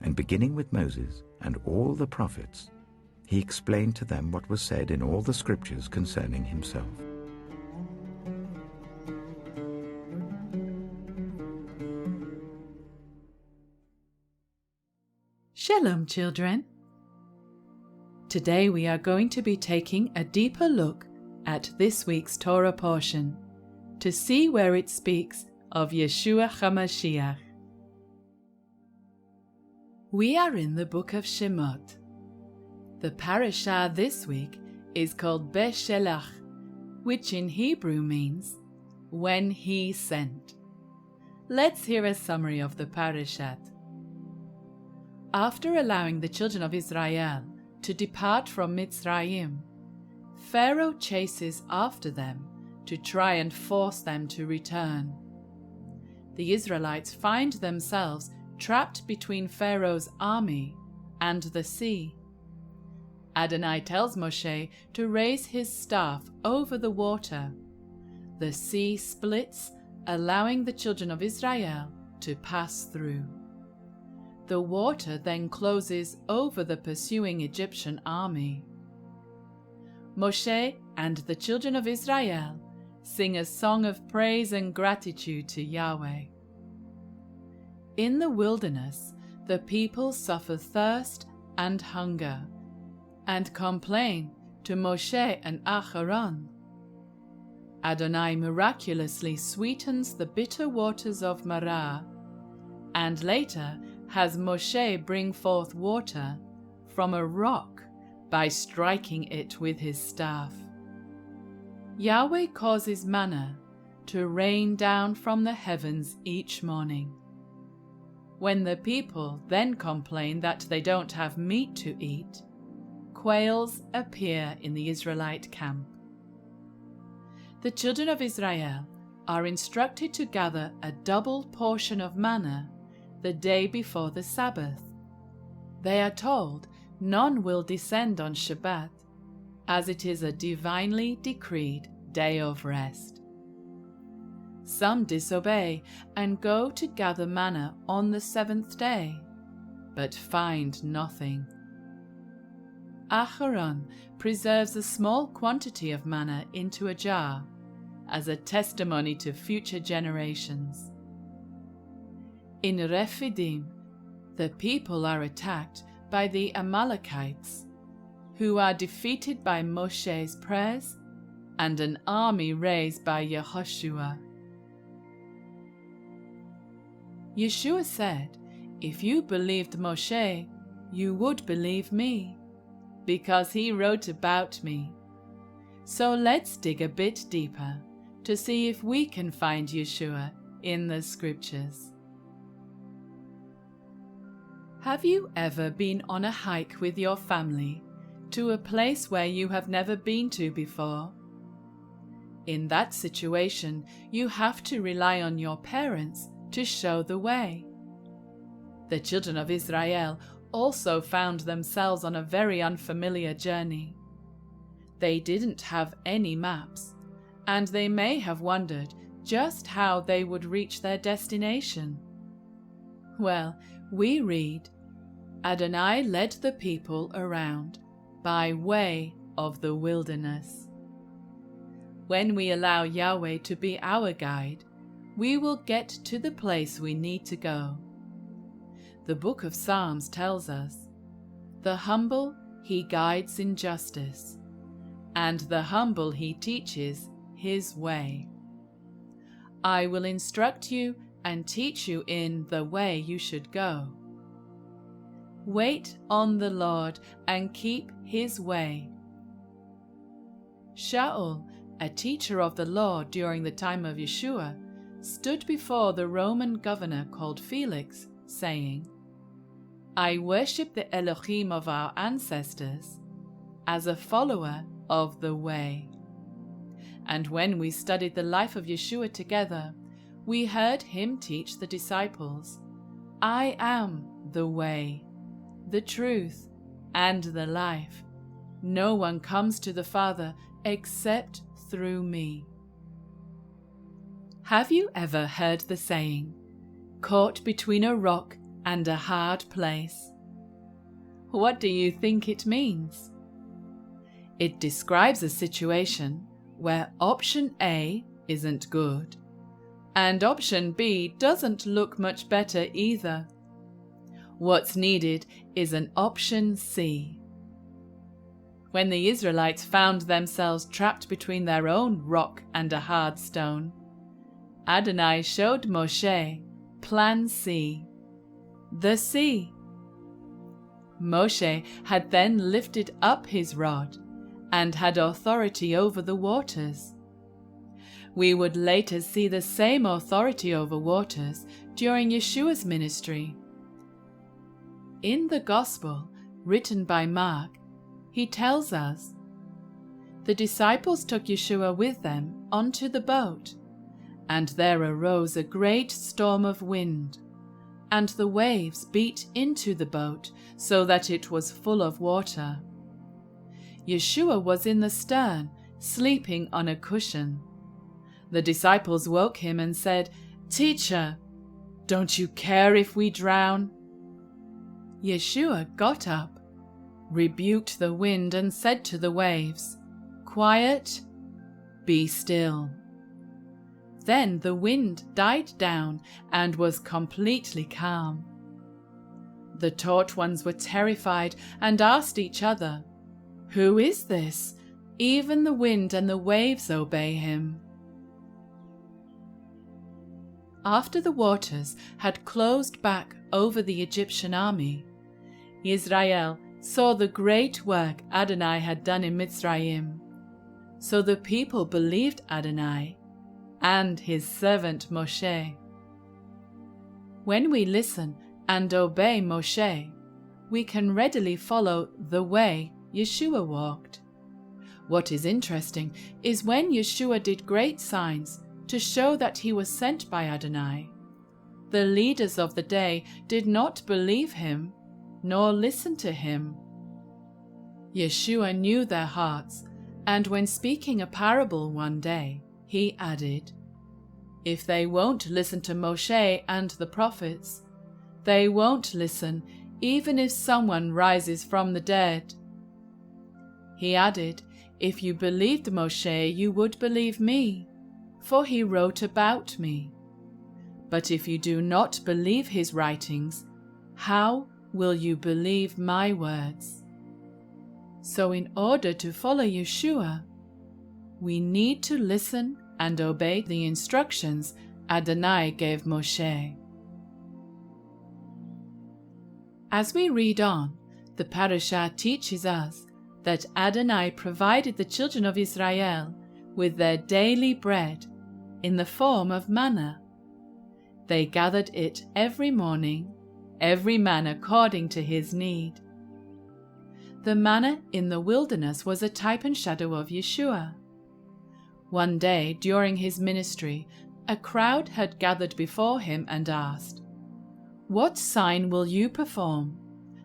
and beginning with Moses and all the prophets, he explained to them what was said in all the scriptures concerning himself. Shalom, children. Today we are going to be taking a deeper look at this week's Torah portion to see where it speaks of Yeshua Ha'Mashiach. We are in the book of Shemot. The parashah this week is called Beshalach, which in Hebrew means when he sent. Let's hear a summary of the parashat. After allowing the children of Israel to depart from Mitzrayim, Pharaoh chases after them to try and force them to return. The Israelites find themselves trapped between Pharaoh's army and the sea. Adonai tells Moshe to raise his staff over the water. The sea splits, allowing the children of Israel to pass through. The water then closes over the pursuing Egyptian army. Moshe and the children of Israel sing a song of praise and gratitude to Yahweh. In the wilderness, the people suffer thirst and hunger, and complain to Moshe and Aharon. Adonai miraculously sweetens the bitter waters of Marah, and later has Moshe bring forth water from a rock by striking it with his staff. Yahweh causes manna to rain down from the heavens each morning. When the people then complain that they don't have meat to eat, quails appear in the Israelite camp. The children of Israel are instructed to gather a double portion of manna the day before the Sabbath. They are told none will descend on Shabbat, as it is a divinely decreed day of rest. Some disobey and go to gather manna on the seventh day, but find nothing. Aharon preserves a small quantity of manna into a jar as a testimony to future generations. In Rephidim, the people are attacked by the Amalekites, who are defeated by Moshe's prayers and an army raised by Yehoshua. Yeshua said, "If you believed Moshe, you would believe me, because he wrote about me." So let's dig a bit deeper to see if we can find Yeshua in the scriptures. Have you ever been on a hike with your family to a place where you have never been to before? In that situation, you have to rely on your parents to show the way. The children of Israel also found themselves on a very unfamiliar journey. They didn't have any maps, and they may have wondered just how they would reach their destination. Well, we read, Adonai led the people around by way of the wilderness. When we allow Yahweh to be our guide, we will get to the place we need to go. The book of Psalms tells us, "The humble he guides in justice, and the humble he teaches his way. I will instruct you and teach you in the way you should go. Wait on the Lord and keep his way." Shaul, a teacher of the law during the time of Yeshua, stood before the Roman governor called Felix, saying, "I worship the Elohim of our ancestors as a follower of the way." And when we studied the life of Yeshua together, we heard him teach the disciples, "I am the way, the truth, and the life. No one comes to the Father except through me." Have you ever heard the saying, "Caught between a rock and a hard place. What do you think it means? It describes a situation where option A isn't good, and option B doesn't look much better either. What's needed is an option C. When the Israelites found themselves trapped between their own rock and a hard stone, Adonai showed Moshe Plan C, the sea. Moshe had then lifted up his rod and had authority over the waters. We would later see the same authority over waters during Yeshua's ministry. In the Gospel written by Mark, he tells us, "The disciples took Yeshua with them onto the boat, and there arose a great storm of wind, and the waves beat into the boat so that it was full of water. Yeshua was in the stern, sleeping on a cushion. The disciples woke him and said, 'Teacher, don't you care if we drown?' Yeshua got up, rebuked the wind, and said to the waves, 'Quiet, be still.' Then the wind died down and was completely calm. The taught ones were terrified and asked each other, 'Who is this? Even the wind and the waves obey him.' After the waters had closed back over the Egyptian army, Israel saw the great work Adonai had done in Mitzrayim. So the people believed Adonai and his servant Moshe. When we listen and obey Moshe, we can readily follow the way Yeshua walked. What is interesting is when Yeshua did great signs to show that he was sent by Adonai, the leaders of the day did not believe him nor listen to him. Yeshua knew their hearts, and when speaking a parable one day, he added, "If they won't listen to Moshe and the prophets, they won't listen even if someone rises from the dead." He added, "If you believed Moshe, you would believe me, for he wrote about me. But if you do not believe his writings, how will you believe my words?" So in order to follow Yeshua, we need to listen and obey the instructions Adonai gave Moshe. As we read on, the parashah teaches us that Adonai provided the children of Israel with their daily bread in the form of manna. They gathered it every morning, every man according to his need. The manna in the wilderness was a type and shadow of Yeshua. One day during his ministry, a crowd had gathered before him and asked, "What sign will you perform,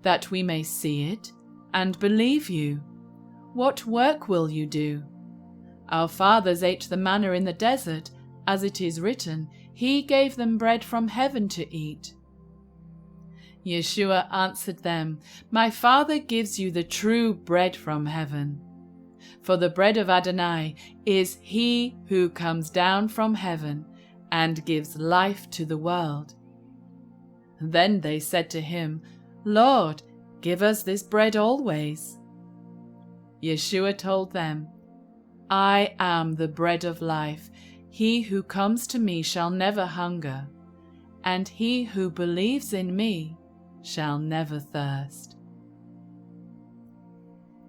that we may see it and believe you? What work will you do? Our fathers ate the manna in the desert, as it is written, He gave them bread from heaven to eat." Yeshua answered them, "My Father gives you the true bread from heaven. For the bread of Adonai is He who comes down from heaven and gives life to the world." Then they said to him, "Lord, give us this bread always." Yeshua told them, "I am the bread of life. He who comes to me shall never hunger, and he who believes in me shall never thirst."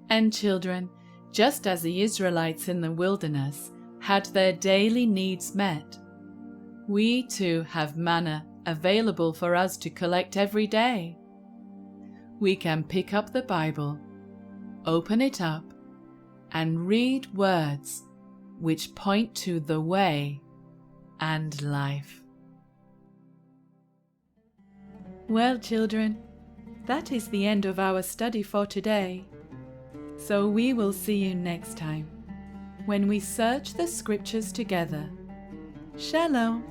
And children, just as the Israelites in the wilderness had their daily needs met, we too have manna available for us to collect every day. We can pick up the Bible, open it up, and read words which point to the way and life. Well, children, that is the end of our study for today. So we will see you next time when we search the scriptures together. Shalom.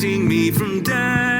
protecting me from death.